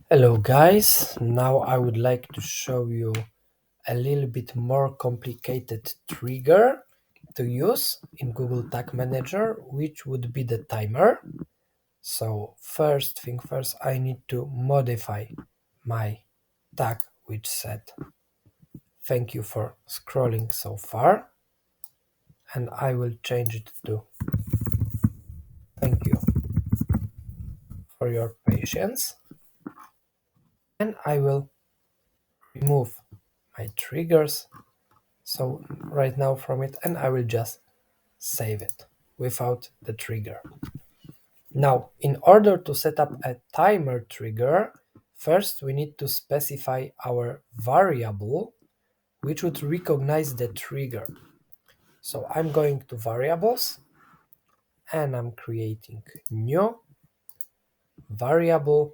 Hello guys, now I would like to show you a little bit more complicated trigger to use in Google Tag Manager, which would be the timer. So first thing first, I need to modify my tag which said thank you for scrolling so far, and I will change it to thank you for your patience, and I will remove my triggers so right now from it, and I will just save it without the trigger. Now, in order to set up a timer trigger, first we need to specify our variable which would recognize the trigger. So I'm going to variables and I'm creating new variable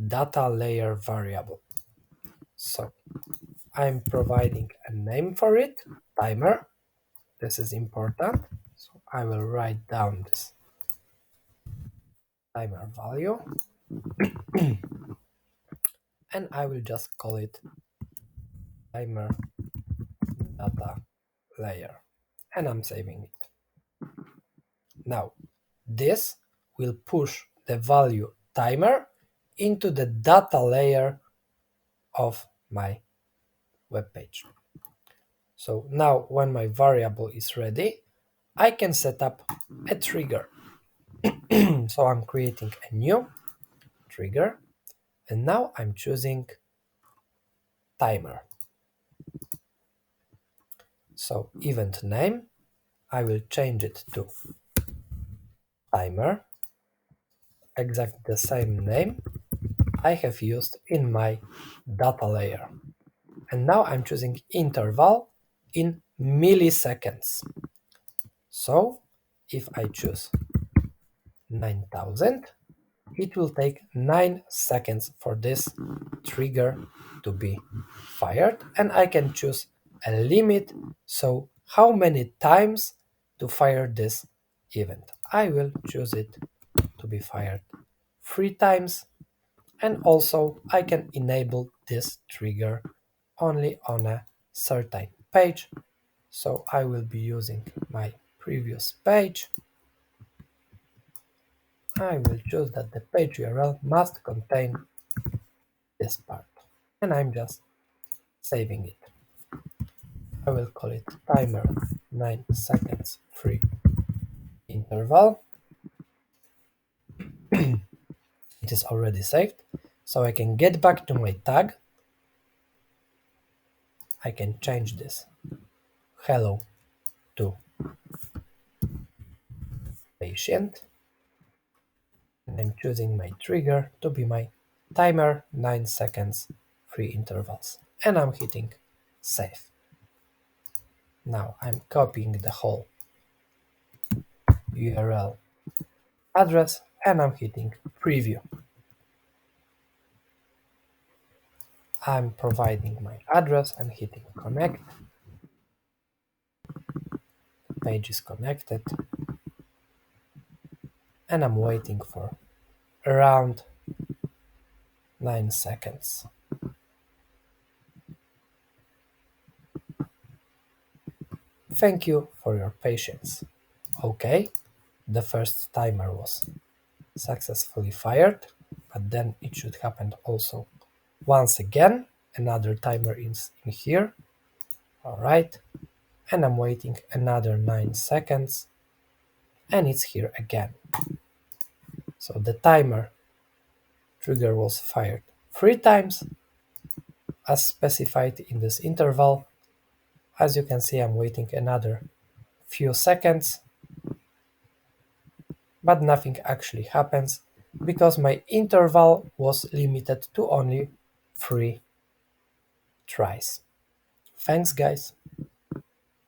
data layer variable. So I'm providing a name for it, timer. This is important. So I will write down this timer value and I will just call it timer data layer, and I'm saving it. Now this will push the value timer into the data layer of my web page. So now when my variable is ready, I can set up a trigger. So I'm creating a new trigger and now I'm choosing timer. So event name, I will change it to timer, exactly the same name I have used in my data layer. And now I'm choosing interval in milliseconds. So if I choose 9000, it will take 9 seconds for this trigger to be fired, and I can choose a limit, so how many times to fire this event. I will choose it to be fired 3 times, and also I can enable this trigger only on a certain page. So I will be using my previous page. I will choose that the page URL must contain this part, and I'm just saving it. I will call it timer 9 seconds free interval. It is already saved, so I can get back to my tag. I can change this hello to patient, and I'm choosing my trigger to be my timer 9 seconds free intervals, and I'm hitting save. Now I'm copying the whole URL address and I'm hitting preview. I'm providing my address and hitting connect. The page is connected and I'm waiting for around 9 seconds. Thank you for your patience. Okay, the first timer was successfully fired, but then it should happen also once again. Another timer is in here. Alright, and I'm waiting another 9 seconds and it's here again. So the timer trigger was fired 3 times as specified in this interval. As you can see, I'm waiting another few seconds, but nothing actually happens because my interval was limited to only 3 tries. Thanks guys.